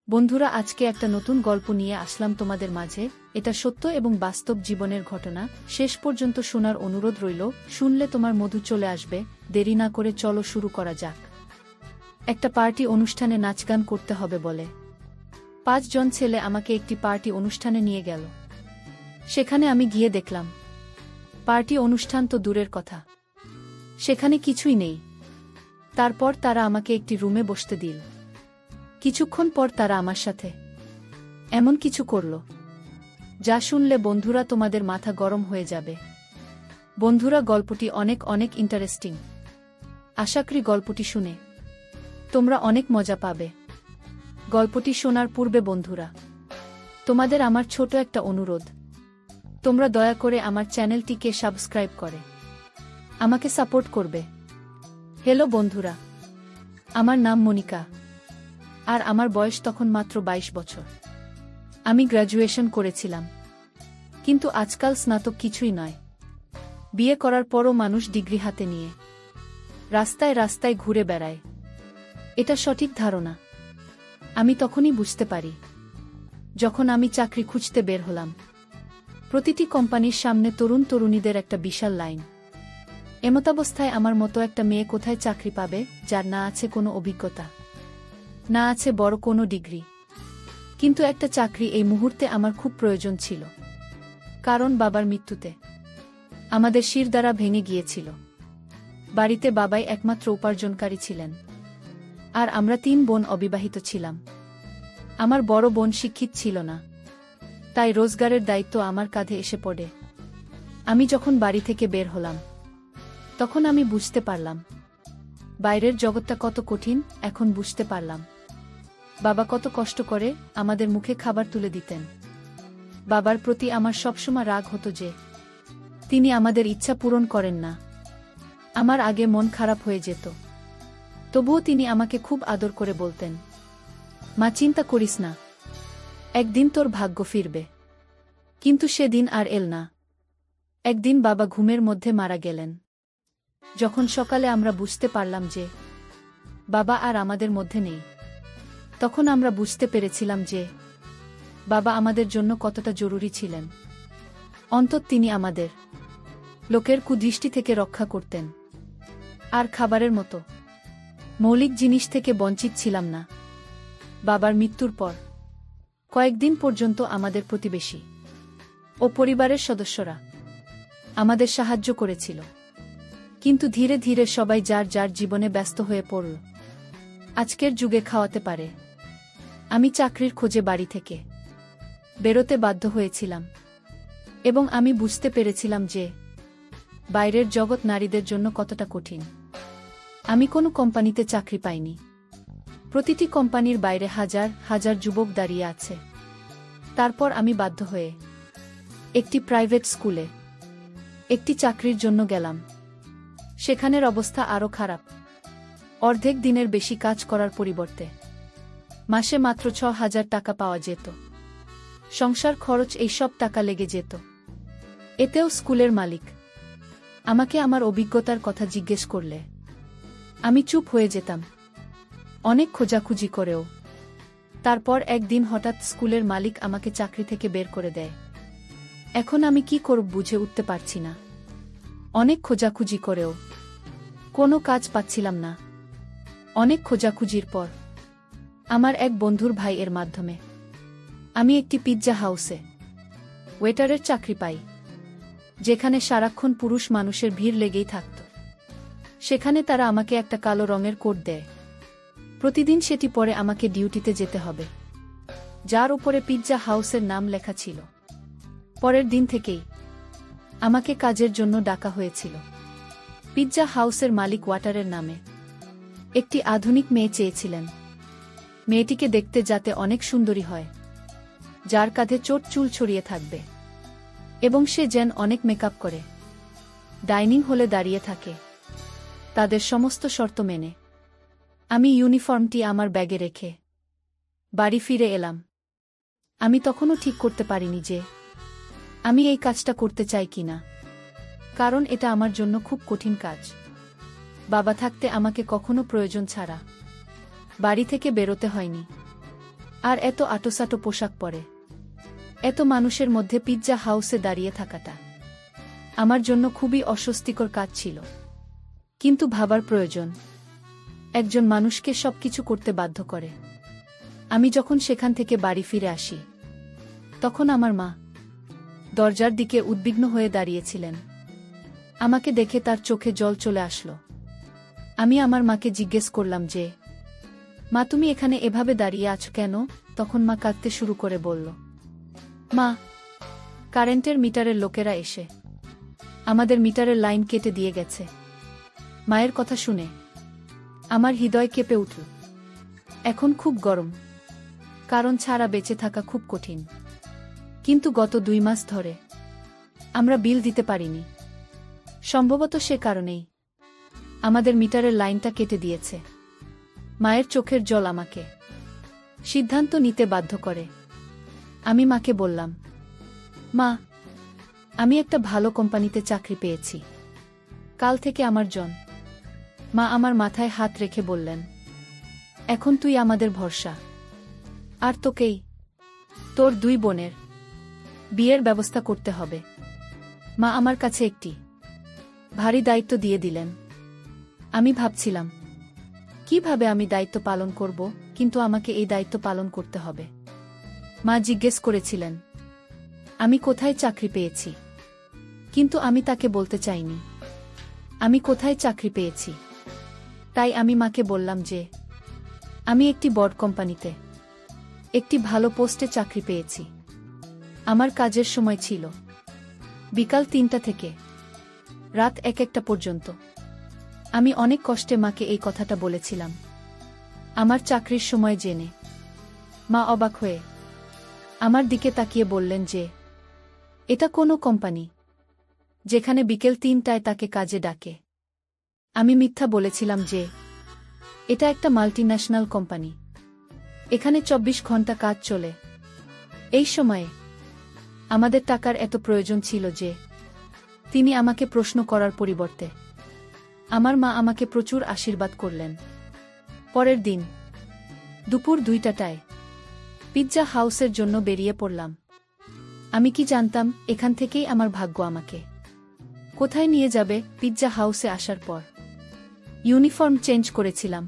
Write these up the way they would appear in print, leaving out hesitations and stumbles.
বন্ধুরা, আজকে একটা নতুন গল্প নিয়ে আসলাম তোমাদের মাঝে। এটা সত্য এবং বাস্তব জীবনের ঘটনা। শেষ পর্যন্ত শোনার অনুরোধ রইল। শুনলে তোমার মধু চলে আসবে। দেরি না করে চলো শুরু করা যাক। একটা পার্টি অনুষ্ঠানে নাচগান করতে হবে বলে 5 জন ছেলে আমাকে একটি পার্টি অনুষ্ঠানে নিয়ে গেল। সেখানে আমি গিয়ে দেখলাম পার্টি অনুষ্ঠান তো দূরের কথা, সেখানে কিছুই নেই। তারপর তারা আমাকে একটি রুমে বসতে দিল। কিছুক্ষণ পর তারা আমার সাথে এমন কিছু করল যা শুনলে বন্ধুরা তোমাদের মাথা গরম হয়ে যাবে। বন্ধুরা, গল্পটি অনেক অনেক ইন্টারেস্টিং। আশা করি গল্পটি শুনে তোমরা অনেক মজা পাবে। গল্পটি শোনার পূর্বে বন্ধুরা, তোমাদের আমার ছোট একটা অনুরোধ। তোমরা দয়া করে আমার চ্যানেলটিকে সাবস্ক্রাইব করে আমাকে সাপোর্ট করবে। হ্যালো বন্ধুরা, আমার নাম মনিকা আর আমার বয়স তখন মাত্র 22 বছর। আমি গ্র্যাজুয়েশন করেছিলাম, কিন্তু আজকাল স্নাতক কিছুই নয়। বিয়ে করার পরও মানুষ ডিগ্রি হাতে নিয়ে রাস্তায় রাস্তায় ঘুরে বেড়ায়। এটা সঠিক ধারণা আমি তখনই বুঝতে পারি যখন আমি চাকরি খুঁজতে বের হলাম। প্রতিটি কোম্পানির সামনে তরুণ তরুণীদের একটা বিশাল লাইন। এমতাবস্থায় আমার মতো একটা মেয়ে কোথায় চাকরি পাবে যার না আছে কোনো অভিজ্ঞতা, না আছে বড় কোনো ডিগ্রি? কিন্তু একটা চাকরি এই মুহূর্তে আমার খুব প্রয়োজন ছিল, কারণ বাবার মৃত্যুতে আমাদের শিরদাঁড়া ভেঙে গিয়েছিল। বাড়িতে বাবাই একমাত্র উপার্জনকারী ছিলেন, আর আমরা 3 বোন অবিবাহিত ছিলাম। আমার বড় বোন শিক্ষিত ছিল না, তাই রোজগারের দায়িত্ব আমার কাঁধে এসে পড়ে। আমি যখন বাড়ি থেকে বের হলাম তখন আমি বুঝতে পারলাম বাইরের জগৎটা কত কঠিন। এখন বুঝতে পারলাম বাবা কত কষ্ট করে আমাদের মুখে খাবার তুলে দিতেন। বাবার প্রতি আমার সবসময় রাগ হতো যে তিনি আমাদের ইচ্ছা পূরণ করেন না। আমার আগে মন খারাপ হয়ে যেত, তবুও তিনি আমাকে খুব আদর করে বলতেন, মা, চিন্তা করিস না, একদিন তোর ভাগ্য ফিরবে। কিন্তু সেদিন আর এল না। একদিন বাবা ঘুমের মধ্যে মারা গেলেন। যখন সকালে আমরা বুঝতে পারলাম যে বাবা আর আমাদের মধ্যে নেই, তখন আমরা বুঝতে পেরেছিলাম যে বাবা আমাদের জন্য কতটা জরুরি ছিলেন। অন্তত তিনি আমাদের লোকের কুদৃষ্টি থেকে রক্ষা করতেন, আর খাবারের মতো মৌলিক জিনিস থেকে বঞ্চিত ছিলাম না। বাবার মৃত্যুর পর কয়েকদিন পর্যন্ত আমাদের প্রতিবেশী ও পরিবারের সদস্যরা আমাদের সাহায্য করেছিল, কিন্তু ধীরে ধীরে সবাই যার যার জীবনে ব্যস্ত হয়ে পড়ল। আজকের যুগে খাওয়াতে পারে আমি চাকরির খোঁজে বাড়ি থেকে বেরোতে বাধ্য হয়েছিলাম, এবং আমি বুঝতে পেরেছিলাম যে বাইরের জগৎ নারীদের জন্য কতটা কঠিন। আমি কোনো কোম্পানিতে চাকরি পাইনি। প্রতিটি কোম্পানির বাইরে হাজার হাজার যুবক দাঁড়িয়ে আছে। তারপর আমি বাধ্য হয়ে একটি প্রাইভেট স্কুলে একটি চাকরির জন্য গেলাম। সেখানের অবস্থা আরও খারাপ। অর্ধেক দিনের বেশি কাজ করার পরিবর্তে মাসে মাত্র 6,000 টাকা পাওয়া যেত। সংসার খরচ এই সব টাকা লেগে যেত। এতেও স্কুলের মালিক আমাকে আমার অভিজ্ঞতার কথা জিজ্ঞেস করলে আমি চুপ হয়ে যেতাম, অনেক খোঁজাখুঁজি করেও। তারপর একদিন হঠাৎ স্কুলের মালিক আমাকে চাকরি থেকে বের করে দেয়। এখন আমি কি করব বুঝে উঠতে পারছি না। অনেক খোঁজাখুঁজি করেও কোনো কাজ পাচ্ছিলাম না। অনেক খোঁজাখুঁজির পর আমার এক বন্ধুর ভাইয়ের মাধ্যমে আমি একটি পিৎজা হাউসে ওয়েটারের চাকরি পাই, যেখানে সারাক্ষণ পুরুষ মানুষের ভিড় লেগেই থাকত। সেখানে তারা আমাকে একটা কালো রঙের কোট দেয়। প্রতিদিন সেটি পরে আমাকে ডিউটিতে যেতে হবে, যার উপরে পিৎজা হাউসের নাম লেখা ছিল। পরের দিন থেকেই আমাকে কাজের জন্য ডাকা হয়েছিল। পিৎজা হাউসের মালিক ওয়াটারের নামে একটি আধুনিক মেয়ে চেয়েছিলেন। মেয়েটিকে দেখতে যাতে অনেক সুন্দরী হয়, যার কাঁধে চোট চুল ছড়িয়ে থাকবে, এবং সে যেন অনেক মেকআপ করে ডাইনিং হলে দাঁড়িয়ে থাকে। তাদের সমস্ত শর্ত মেনে আমি ইউনিফর্মটি আমার ব্যাগে রেখে বাড়ি ফিরে এলাম। আমি তখনও ঠিক করতে পারিনি যে আমি এই কাজটা করতে চাই কিনা, কারণ এটা আমার জন্য খুব কঠিন কাজ। বাবা থাকতে আমাকে কখনো প্রয়োজন ছাড়া বাড়ি থেকে বেরোতে হয়নি। আর এত আটোসাটো পোশাক পরে এত মানুষের মধ্যে পিৎজা হাউসে দাঁড়িয়ে থাকাটা আমার জন্য খুবই অস্বস্তিকর কাজ ছিল। কিন্তু ভাবার প্রয়োজন, একজন মানুষকে সবকিছু করতে বাধ্য করে। আমি যখন সেখান থেকে বাড়ি ফিরে আসি, তখন আমার মা দরজার দিকে উদ্বিগ্ন হয়ে দাঁড়িয়েছিলেন। আমাকে দেখে তার চোখে জল চলে আসলো। আমি আমার মাকে জিজ্ঞেস করলাম যে, মা, তুমি এখানে এভাবে দাঁড়িয়ে আছো কেন? তখন মা কাঁদতে শুরু করে বলল, মা, কারেন্টের মিটারের লোকেরা এসে আমাদের মিটারের লাইন কেটে দিয়ে গেছে। মায়ের কথা শুনে আমার হৃদয় কেঁপে উঠল। এখন খুব গরম, কারণ ছাড়া বেঁচে থাকা খুব কঠিন। কিন্তু গত 2 মাস ধরে আমরা বিল দিতে পারিনি। সম্ভবত সে কারণেই আমাদের মিটারের লাইনটা কেটে দিয়েছে। মায়ের চোখের জল আমাকে সিদ্ধান্ত নিতে বাধ্য করে। আমি মাকে বললাম, মা, আমি একটা ভালো কোম্পানিতে চাকরি পেয়েছি। কাল থেকে আমার জন। মা আমার মাথায় হাত রেখে বললেন, এখন তুই আমাদের ভরসা। আর তোকেই তোর 2 বোনের বিয়ের ব্যবস্থা করতে হবে। মা আমার কাছে একটি ভারী দায়িত্ব দিয়ে দিলেন। আমি ভাবছিলাম কিভাবে আমি দায়িত্ব পালন করব, কিন্তু আমাকে এই দায়িত্ব পালন করতে হবে। মা জিজ্ঞেস করেছিলেন আমি কোথায় চাকরি পেয়েছি, কিন্তু আমি তাকে বলতে চাইনি আমি কোথায় চাকরি পেয়েছি। তাই আমি মাকে বললাম যে আমি একটি বড় কোম্পানিতে একটি ভালো পোস্টে চাকরি পেয়েছি। আমার কাজের সময় ছিল বিকাল 3টা থেকে রাত 1-1টা পর্যন্ত। আমি অনেক কষ্টে মাকে এই কথাটা বলেছিলাম। আমার চাকরির সময় জেনে মা অবাক হয়ে আমার দিকে তাকিয়ে বললেন যে এটা কোনো কোম্পানি যেখানে বিকেল 3টায় তাকে কাজে ডাকে। আমি মিথ্যা বলেছিলাম যে এটা একটা মাল্টিন্যাশনাল কোম্পানি, এখানে 24 ঘন্টা কাজ চলে। এই সময়ে আমাদের টাকার এত প্রয়োজন ছিল যে তিনি আমাকে প্রশ্ন করার পরিবর্তে আমার মা আমাকে প্রচুর আশীর্বাদ করলেন। পরের দিন দুপুর 2টায় পিৎজা হাউসের জন্য বেরিয়ে পড়লাম। আমি কি জানতাম এখান থেকেই আমার ভাগ্য আমাকে কোথায় নিয়ে যাবে। পিৎজা হাউসে আসার পর ইউনিফর্ম চেঞ্জ করেছিলাম।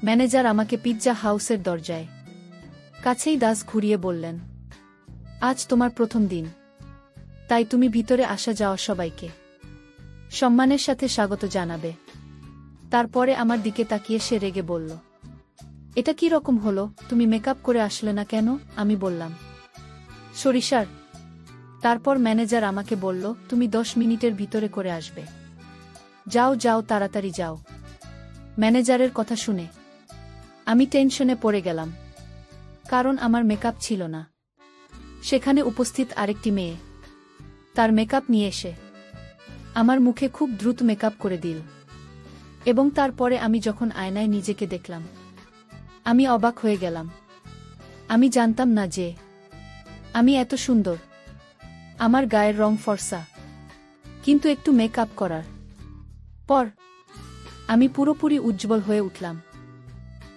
ম্যানেজার আমাকে পিৎজা হাউসের দরজায় কাছেই দাস ঘুরিয়ে বললেন, আজ তোমার প্রথম দিন, তাই তুমি ভিতরে আসা যাওয়া সবাইকে সম্মানের সাথে স্বাগত জানাবে। তারপরে আমার দিকে তাকিয়ে সে রেগে বলল, এটা কি রকম হলো? তুমি মেকআপ করে আসলে না কেন? আমি বললাম, সরিষার। তারপর ম্যানেজার আমাকে বলল, তুমি 10 মিনিটের ভিতরে করে আসবে। যাও যাও, তাড়াতাড়ি যাও। ম্যানেজারের কথা শুনে আমি টেনশনে পড়ে গেলাম, কারণ আমার মেকআপ ছিল না। সেখানে উপস্থিত আরেকটি মেয়ে তার মেকআপ নিয়ে এসে আমার মুখে খুব দ্রুত মেকআপ করে দিল। এবং তারপরে আমি যখন আয়নায় নিজেকে দেখলাম, আমি অবাক হয়ে গেলাম। আমি জানতাম না যে আমি এত সুন্দর। আমার গায়ের রং ফর্সা, কিন্তু একটু মেকআপ করার পর আমি পুরোপুরি উজ্জ্বল হয়ে উঠলাম।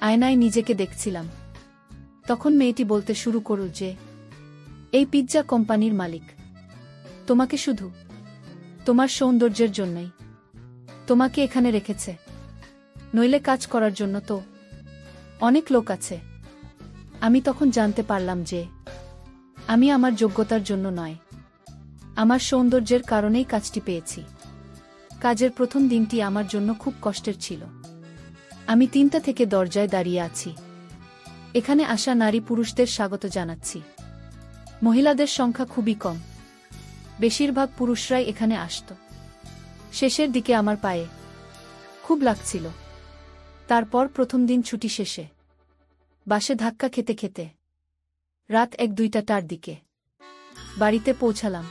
আয়নায় নিজেকে দেখছিলাম। তখন মেয়েটি বলতে শুরু করল যে এই পিৎজা কোম্পানির মালিক তোমাকে শুধু তোমার সৌন্দর্যের জন্যই তোমাকে এখানে রেখেছে, নইলে কাজ করার জন্য তো অনেক লোক আছে। আমি তখন জানতে পারলাম যে আমি আমার যোগ্যতার জন্য নয়, আমার সৌন্দর্যের কারণেই কাজটি পেয়েছি। কাজের প্রথম দিনটি আমার জন্য খুব কষ্টের ছিল। আমি 3টা থেকে দরজায় দাঁড়িয়ে আছি। এখানে আসা নারী পুরুষদের স্বাগত জানাচ্ছি। মহিলাদের সংখ্যা খুবই কম, বেশিরভাগ পুরুষরাই এখানে আসত। শেষের দিকে আমার পায়ে খুব লাগছিল। তারপর প্রথম দিন ছুটি শেষে বাসে ধাক্কা খেতে খেতে রাত 1-2টার দিকে বাড়িতে পৌঁছালাম।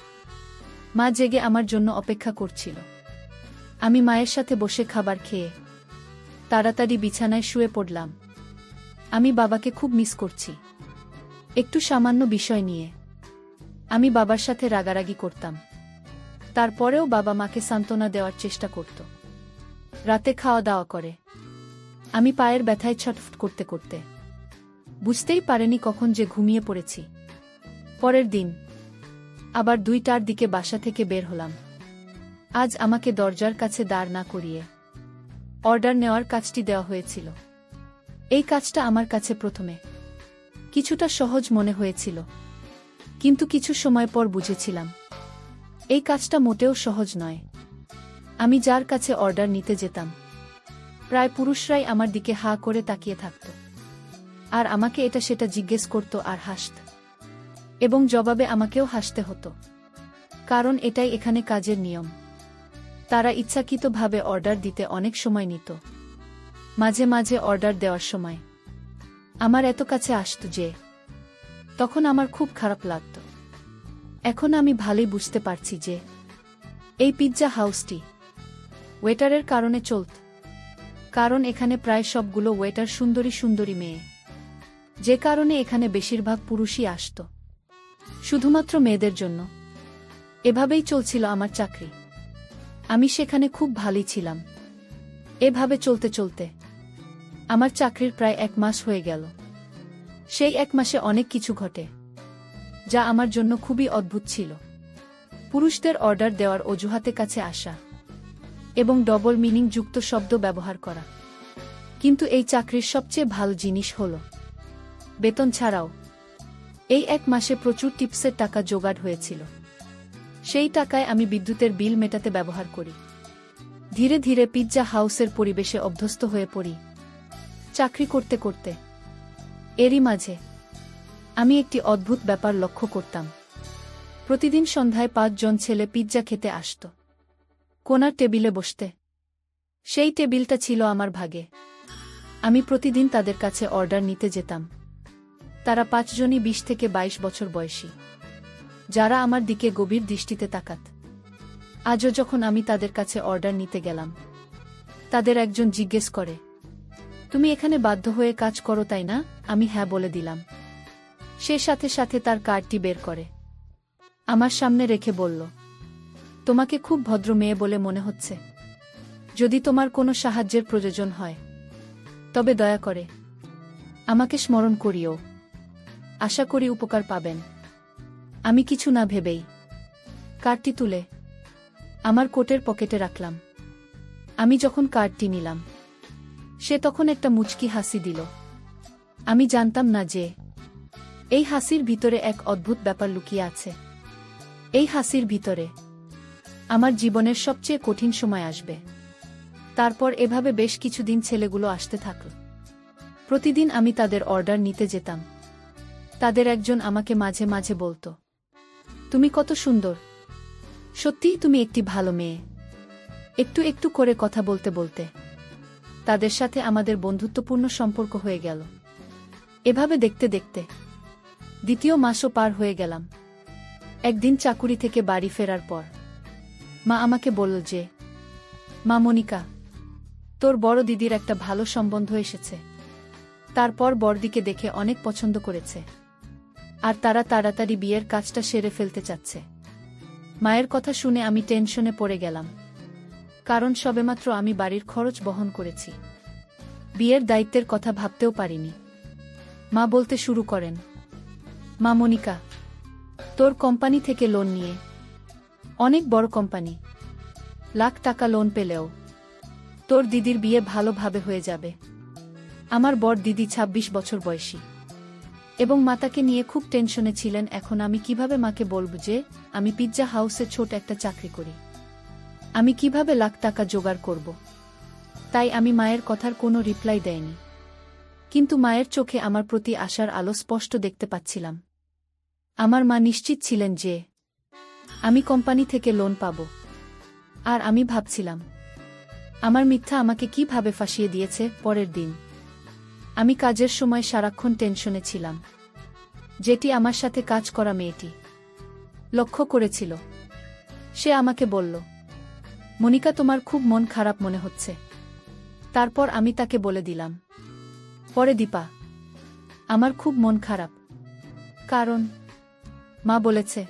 মা জেগে আমার জন্য অপেক্ষা করছিল। আমি মায়ের সাথে বসে খাবার খেয়ে তাড়াতাড়ি বিছানায় শুয়ে পড়লাম। আমি বাবাকে খুব মিস করছি। একটু সামান্য বিষয় নিয়ে আমি বাবার সাথে রাগারাগি করতাম, তারপরেও বাবা মাকে সান্ত্বনা দেওয়ার চেষ্টা করত। রাতে খাওয়া দাওয়া করে আমি পায়ের ব্যথায় ছটফট করতে করতে বুঝতেই পারেনি কখন যে ঘুমিয়ে পড়েছি। পরের দিন আবার 2টার দিকে বাসা থেকে বের হলাম। আজ আমাকে দরজার কাছে দাঁড় না করিয়ে অর্ডার নেওয়ার কাজটি দেওয়া হয়েছিল। এই কাজটা আমার কাছে প্রথমে কিছুটা সহজ মনে হয়েছিল, কিন্তু কিছু সময় পর বুঝেছিলাম এই কাজটা মোটেও সহজ নয়। আমি যার কাছে অর্ডার নিতে যেতাম প্রায় পুরুষরাই আমার দিকে হা করে তাকিয়ে থাকত, আর আমাকে এটা সেটা জিজ্ঞেস করত আর হাসত, এবং জবাবে আমাকেও হাসতে হতো, কারণ এটাই এখানে কাজের নিয়ম। তারা ইচ্ছাকৃতভাবে অর্ডার দিতে অনেক সময় নিত। মাঝে মাঝে অর্ডার দেওয়ার সময় আমার এত কাছে আসত যে তখন আমার খুব খারাপ লাগত। এখন আমি ভালোই বুঝতে পারছি যে এই পিৎজা হাউসটি ওয়েটারের কারণে চলত, কারণ এখানে প্রায় সবগুলো ওয়েটার সুন্দরী সুন্দরী মেয়ে, যে কারণে এখানে বেশিরভাগ পুরুষই আসত শুধুমাত্র মেয়েদের জন্য। এভাবেই চলছিল আমার চাকরি। আমি সেখানে খুব ভালোই ছিলাম। এভাবে চলতে চলতে আমার চাকরির প্রায় 1 মাস হয়ে গেল। সেই 1 মাসে অনেক কিছু ঘটে যা আমার জন্য খুবই অদ্ভুত ছিল। পুরুষদের অর্ডার দেওয়ার অজুহাতে কাছে আসা এবং ডবল মিনিং যুক্ত শব্দ ব্যবহার করা। কিন্তু এই চাকরির সবচেয়ে ভালো জিনিস হল বেতন ছাড়াও এই 1 মাসে প্রচুর টিপসের টাকা জোগাড় হয়েছিল। সেই টাকায় আমি বিদ্যুতের বিল মেটাতে ব্যবহার করি। ধীরে ধীরে পিৎজা হাউসের পরিবেশে অভ্যস্ত হয়ে পড়ি চাকরি করতে করতে। এরই মাঝে আমি একটি অদ্ভুত ব্যাপার লক্ষ্য করতাম। প্রতিদিন সন্ধ্যায় 5 জন ছেলে পিৎজা খেতে আসত কোনার টেবিলে বসতে। সেই টেবিলটা ছিল আমার ভাগে। আমি প্রতিদিন তাদের কাছে অর্ডার নিতে যেতাম। তারা 5 জনই 20 থেকে 22 বছর বয়সী, যারা আমার দিকে গভীর দৃষ্টিতে তাকাত। আজও যখন আমি তাদের কাছে অর্ডার নিতে গেলাম, তাদের একজন জিজ্ঞেস করে, তুমি এখানে বাধ্য হয়ে কাজ করো তাই না? আমি হ্যাঁ বলে দিলাম। সে সাথে সাথে তার কার্ডটি বের করে আমার সামনে রেখে বলল, তোমাকে খুব ভদ্র মেয়ে বলে মনে হচ্ছে। যদি তোমার কোনো সাহায্যের প্রয়োজন হয় তবে দয়া করে আমাকে স্মরণ করিও। আশা করি উপকার পাবেন। আমি কিছু না ভেবেই কার্ডটি তুলে আমার কোটের পকেটে রাখলাম। আমি যখন কার্ডটি নিলাম, সে তখন একটা মুচকি হাসি দিল। আমি জানতাম না যে এই হাসির ভিতরে এক অদ্ভুত ব্যাপার লুকিয়ে আছে। এই হাসির ভিতরে আমার জীবনের সবচেয়ে কঠিন সময় আসবে। তারপর এভাবে বেশ কিছুদিন ছেলেগুলো আসতে থাকল। প্রতিদিন আমি তাদের অর্ডার নিতে যেতাম। তাদের একজন আমাকে মাঝে মাঝে বলতো, তুমি কত সুন্দর, সত্যিই তুমি একটি ভালো মেয়ে। একটু একটু করে কথা বলতে বলতে তাদের সাথে আমাদের বন্ধুত্বপূর্ণ সম্পর্ক হয়ে গেল। এভাবে দেখতে দেখতে 2য় মাসও পার হয়ে গেলাম। একদিন চাকুরি থেকে বাড়ি ফেরার পর মা আমাকে বলল যে, মা মনিকা, তোর বড় দিদির একটা ভালো সম্বন্ধ এসেছে। তারপর বড়দিকে দেখে অনেক পছন্দ করেছে, আর তারা তাড়াতাড়ি বিয়ের কাজটা সেরে ফেলতে চাচ্ছে। মায়ের কথা শুনে আমি টেনশনে পড়ে গেলাম, কারণ সবেমাত্র আমি বাড়ির খরচ বহন করেছি। বিয়ের দায়িত্বের কথা ভাবতেও পারিনি। মা বলতে শুরু করেন, মা মনিকা, তোর কোম্পানি থেকে লোন নিয়ে, অনেক বড় কোম্পানি, লাখ টাকা লোন পেলেও তোর দিদির বিয়ে ভালোভাবে হয়ে যাবে। আমার বড় দিদি 26 বছর বয়সী এবং মাতাকে নিয়ে খুব টেনশনে ছিলেন। এখন আমি কিভাবে মাকে বলব যে আমি পিৎজা হাউসে ছোট একটা চাকরি করি? আমি কিভাবে লাখ টাকা জোগাড় করব? তাই আমি মায়ের কথার কোনো রিপ্লাই দেয়নি। কিন্তু মায়ের চোখে আমার প্রতি আশার আলো স্পষ্ট দেখতে পাচ্ছিলাম। আমার মা নিশ্চিত ছিলেন যে আমি কোম্পানি থেকে লোন পাব। আর আমি ভাবছিলাম, আমার মিথ্যা আমাকে কিভাবে ফাঁসিয়ে দিয়েছে। পরের দিন আমি কাজের সময় সারাক্ষণ টেনশনে ছিলাম, যেটি আমার সাথে কাজ করা মেয়েটি লক্ষ্য করেছিল। সে আমাকে বলল, মনিকা, তোমার খুব মন খারাপ মনে হচ্ছে। তারপর আমি তাকে বলে দিলাম, পরে দীপা, আমার খুব মন খারাপ, কারণ মা বলেছে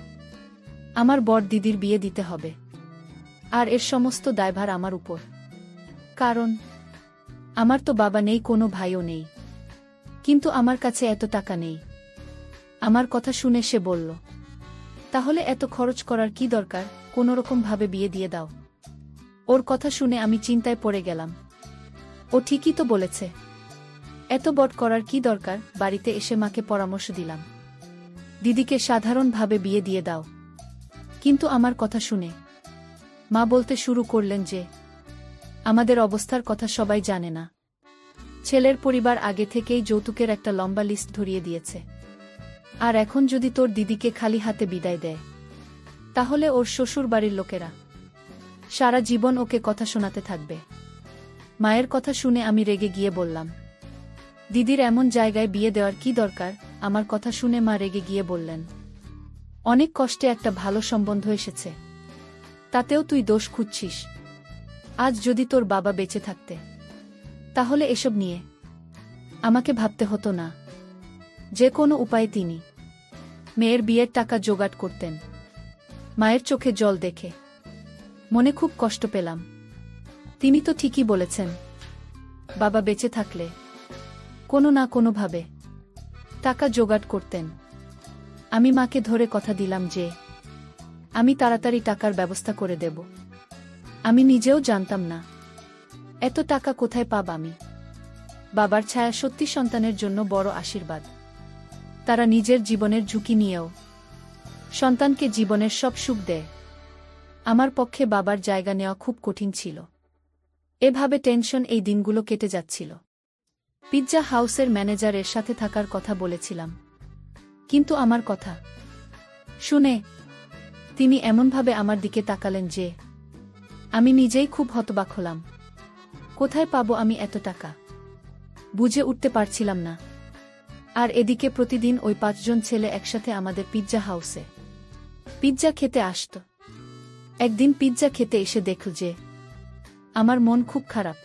আমার বড় দিদির বিয়ে দিতে হবে, আর এর সমস্ত দায়ভার আমার উপর। কারণ আমার তো বাবা নেই, কোনো ভাইও নেই। কিন্তু আমার কাছে এত টাকা নেই। আমার কথা শুনে সে বলল, তাহলে এত খরচ করার কি দরকার, কোনোরকমভাবে বিয়ে দিয়ে দাও। ওর কথা শুনে আমি চিন্তায় পড়ে গেলাম। ও ঠিকই তো বলেছে, এত বড় করার কি দরকার। বাড়িতে এসে মাকে পরামর্শ দিলাম, দিদিকে সাধারণভাবে বিয়ে দিয়ে দাও। কিন্তু আমার কথা শুনে মা বলতে শুরু করলেন যে, আমাদের অবস্থার কথা সবাই জানে না। ছেলের পরিবার আগে থেকেই যৌতুকের একটা লম্বা লিস্ট ধরিয়ে দিয়েছে। আর এখন যদি তোর দিদিকে খালি হাতে বিদায় দেয়, তাহলে ওর শ্বশুর বাড়ির লোকেরা সারা জীবন ওকে কথা শোনাতে থাকবে। মায়ের কথা শুনে আমি রেগে গিয়ে বললাম, দিদির এমন জায়গায় বিয়ে দেওয়ার কি দরকার। আমার কথা শুনে মা রেগে গিয়ে বললেন, অনেক কষ্টে একটা ভালো সম্বন্ধ এসেছে, তাতেও তুই দোষ খুঁজছিস। আজ যদি তোর বাবা বেঁচে থাকতে, তাহলে এসব নিয়ে আমাকে ভাবতে হতো না। যে কোনো উপায়ে তিনি মেয়ের বিয়ের টাকা জোগাড় করতেন। মায়ের চোখে জল দেখে মনে খুব কষ্ট পেলাম। তিনি তো ঠিকই বলেছেন, বাবা বেঁচে থাকলে কোনো না কোনোভাবে টাকা জোগাড় করতেন। আমি মাকে ধরে কথা দিলাম যে আমি তাড়াতাড়ি টাকার ব্যবস্থা করে দেব। আমি নিজেও জানতাম না এত টাকা কোথায় পাব আমি। বাবার ছায়া সত্যি সন্তানের জন্য বড় আশীর্বাদ। তারা নিজের জীবনের ঝুঁকি নিয়েও সন্তানকে জীবনের সব সুখ দেয়। আমার পক্ষে বাবার জায়গা নেওয়া খুব কঠিন ছিল। এভাবে টেনশন এই দিনগুলো কেটে যাচ্ছিল। পিৎজা হাউসের ম্যানেজারের সাথে থাকার কথা বলেছিলাম, কিন্তু আমার কথা শুনে তিনি এমনভাবে আমার দিকে তাকালেন যে আমি নিজেই খুব হতবাক হলাম। কোথায় পাবো আমি এত টাকা, বুঝে উঠতে পারছিলাম না। আর এদিকে প্রতিদিন ওই 5 জন ছেলে একসাথে আমাদের পিৎজা হাউসে পিৎজা খেতে আসত। একদিন পিৎজা খেতে এসে দেখল যে আমার মন খুব খারাপ।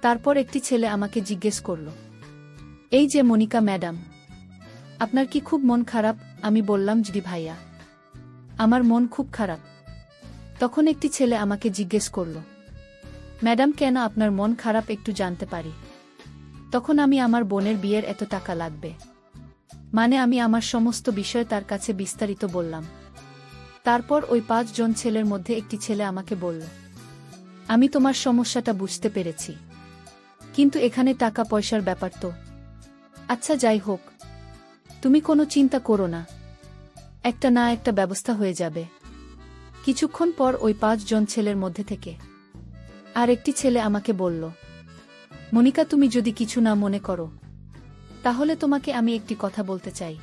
তারপর একটি ছেলে আমাকে জিজ্ঞেস করল, এই যে মনিকা ম্যাডাম, আপনার কি খুব মন খারাপ? আমি বললাম, জি ভাইয়া, আমার মন খুব খারাপ। তখন একটি ছেলে আমাকে জিজ্ঞেস করল, ম্যাডাম কেন আপনার মন খারাপ, একটু জানতে পারি? তখন আমি আমার বোনের বিয়ের এত টাকা লাগবে, মানে আমি আমার সমস্ত বিষয় তার কাছে বিস্তারিত বললাম। তারপর ওই 5 জন ছেলের মধ্যে একটি ছেলে আমাকে বলল, আমি তোমার সমস্যাটা বুঝতে পেরেছি, কিন্তু এখানে টাকা পয়সার ব্যাপার তো। আচ্ছা যাই হোক, তুমি কোনো চিন্তা করো না, একটা না একটা ব্যবস্থা হয়ে যাবে। কিছুক্ষণ পর ওই 5 জন ছেলের মধ্যে থেকে আর একটি ছেলে আমাকে বলল, মনিকা তুমি যদি কিছু না মনে করো, তাহলে তোমাকে আমি একটি কথা বলতে চাই।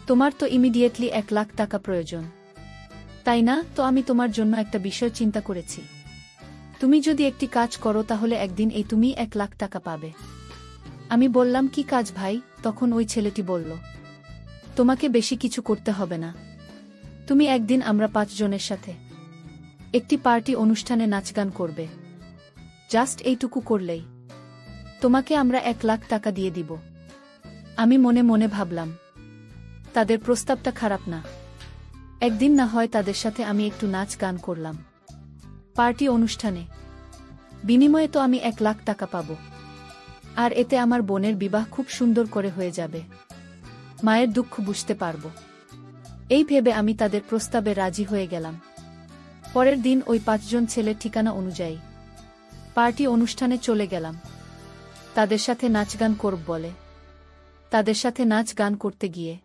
তোমার তো ইমিডিয়েটলি 1 লাখ টাকা প্রয়োজন, তাই না? তো আমি তোমার জন্য একটা বিষয় চিন্তা করেছি। তুমি যদি একটি কাজ করো, তাহলে একদিন এই তুমি 1 লাখ টাকা পাবে। আমি বললাম, কি কাজ ভাই? তখন ওই ছেলেটি বলল, তোমাকে বেশি কিছু করতে হবে না। তুমি একদিন আমরা 5 জনের সাথে একটি পার্টি অনুষ্ঠানে নাচ গান করবে। জাস্ট এইটুকু করলেই তোমাকে আমরা 1 লাখ টাকা দিয়ে দিব। আমি মনে মনে ভাবলাম, তাদের প্রস্তাবটা খারাপ না। একদিন না হয় তাদের সাথে আমি একটু নাচ গান করলাম পার্টি অনুষ্ঠানে, বিনিময়ে তো আমি 1 লাখ টাকা পাব। আর এতে আমার বোনের বিবাহ খুব সুন্দর করে হয়ে যাবে, মায়ের দুঃখ বুঝতে পারব। এই ভেবে আমি তাদের প্রস্তাবে রাজি হয়ে গেলাম। পরের দিন ওই 5 জন ছেলের ঠিকানা অনুযায়ী পার্টি অনুষ্ঠানে চলে গেলাম। তাদের সাথে নাচ গান করব বলে তাদের সাথে নাচ গান করতে গিয়ে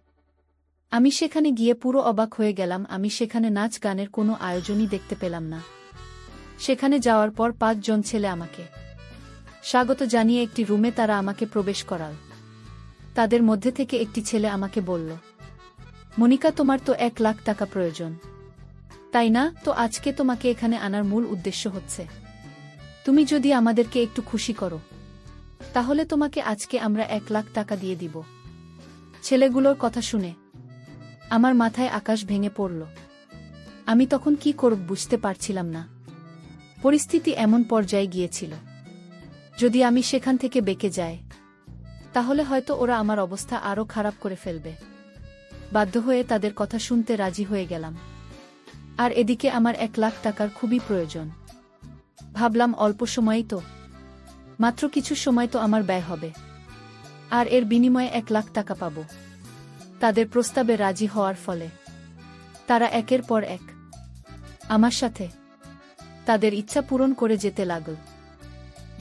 আমি সেখানে গিয়ে পুরো অবাক হয়ে গেলাম। আমি সেখানে নাচ গানের কোনো আয়োজনই দেখতে পেলাম না। সেখানে যাওয়ার পর 5 জন ছেলে আমাকে স্বাগত জানিয়ে একটি রুমে তারা আমাকে প্রবেশ করাল। তাদের মধ্যে থেকে একটি ছেলে আমাকে বলল, মনিকা তোমার তো 1 লাখ টাকা প্রয়োজন, তাই না? তো আজকে তোমাকে এখানে আনার মূল উদ্দেশ্য হচ্ছে, তুমি যদি আমাদেরকে একটু খুশি করো, তাহলে তোমাকে আজকে আমরা 1 লাখ টাকা দিয়ে দিব। ছেলেগুলোর কথা শুনে আমার মাথায় আকাশ ভেঙে পড়ল। আমি তখন কি করব বুঝতে পারছিলাম না। পরিস্থিতি এমন পর্যায়ে গিয়েছিল, যদি আমি সেখান থেকে বেঁকে যাই, তাহলে হয়তো ওরা আমার অবস্থা আরও খারাপ করে ফেলবে। বাধ্য হয়ে তাদের কথা শুনতে রাজি হয়ে গেলাম। আর এদিকে আমার 1 লাখ টাকার খুবই প্রয়োজন। ভাবলাম, অল্প সময়ই তো, মাত্র কিছু সময় তো আমার ব্যয় হবে। আর এর বিনিময়ে 1 লাখ টাকা পাব। তাদের প্রস্তাবে রাজি হওয়ার ফলে তারা একের পর এক আমার সাথে তাদের ইচ্ছা পূরণ করে যেতে লাগল।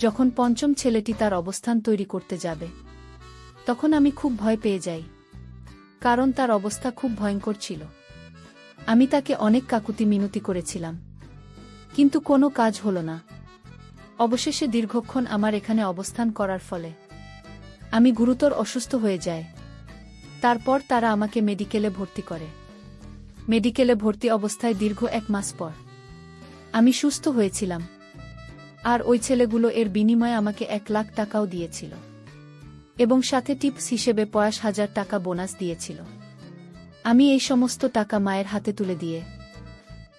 যখন পঞ্চম ছেলেটি তার অবস্থান তৈরি করতে যাবে, তখন আমি খুব ভয় পেয়ে যাই, কারণ তার অবস্থা খুব ভয়ঙ্কর ছিল। আমি তাকে অনেক কাকুতি মিনতি করেছিলাম, কিন্তু কোনো কাজ হলো না। অবশেষে দীর্ঘক্ষণ আমার এখানে অবস্থান করার ফলে আমি গুরুতর অসুস্থ হয়ে যাই। তারপর তারা আমাকে মেডিকেলে ভর্তি করে। মেডিকেলে ভর্তি অবস্থায় দীর্ঘ 1 মাস পর আমি সুস্থ হয়েছিলাম। আর ওই ছেলেগুলো এর বিনিময়ে আমাকে 1 লাখ টাকাও দিয়েছিল এবং সাথে টিপস হিসেবে 50,000 টাকা বোনাস দিয়েছিল। আমি এই সমস্ত টাকা মায়ের হাতে তুলে দিয়ে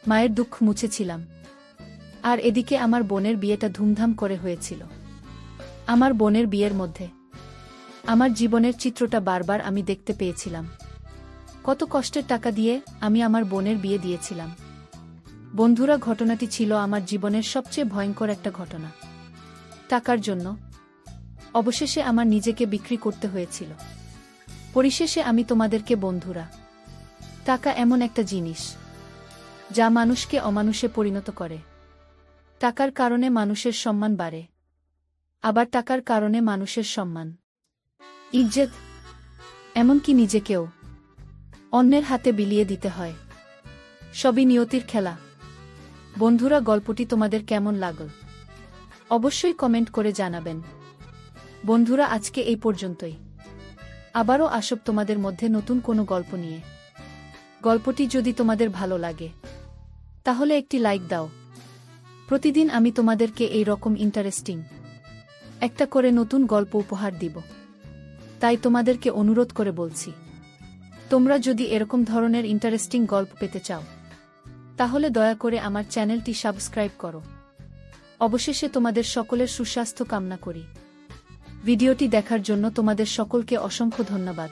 মায়ের দুঃখ মুছেছিলাম। আর এদিকে আমার বোনের বিয়েটা ধুমধাম করে হয়েছিল। আমার বোনের বিয়ের মধ্যে আমার জীবনের চিত্রটা বারবার আমি দেখতে পেয়েছিলাম। কত কষ্টের টাকা দিয়ে আমি আমার বোনের বিয়ে দিয়েছিলাম। বন্ধুরা, ঘটনাটি ছিল আমার জীবনের সবচেয়ে ভয়ঙ্কর একটা ঘটনা। টাকার জন্য অবশেষে আমার নিজেকে বিক্রি করতে হয়েছিল। পরিশেষে আমি তোমাদেরকে বন্ধুরা, টাকা এমন একটা জিনিস যা মানুষকে অমানুষে পরিণত করে। টাকার কারণে মানুষের সম্মান বাড়ে, আবার টাকার কারণে মানুষের সম্মান, ইজ্জত, এমনকি নিজেকেও অন্যের হাতে বিলিয়ে দিতে হয়। সবই নিয়তির খেলা। বন্ধুরা, গল্পটি তোমাদের কেমন লাগল অবশ্যই কমেন্ট করে জানাবেন। বন্ধুরা, আজকে এই পর্যন্তই। আবারও আসব তোমাদের মধ্যে নতুন কোনো গল্প নিয়ে। গল্পটি যদি তোমাদের ভালো লাগে তাহলে একটি লাইক দাও। প্রতিদিন আমি তোমাদেরকে এই রকম ইন্টারেস্টিং একটা করে নতুন গল্প উপহার দিব। তাই তোমাদেরকে অনুরোধ করে বলছি, তোমরা যদি এরকম ধরনের ইন্টারেস্টিং গল্প পেতে চাও তাহলে দয়া করে আমার চ্যানেলটি সাবস্ক্রাইব করো। অবশেষে তোমাদের সকলের সুস্বাস্থ্য কামনা করি। ভিডিওটি দেখার জন্য তোমাদের সকলকে অসংখ্য ধন্যবাদ।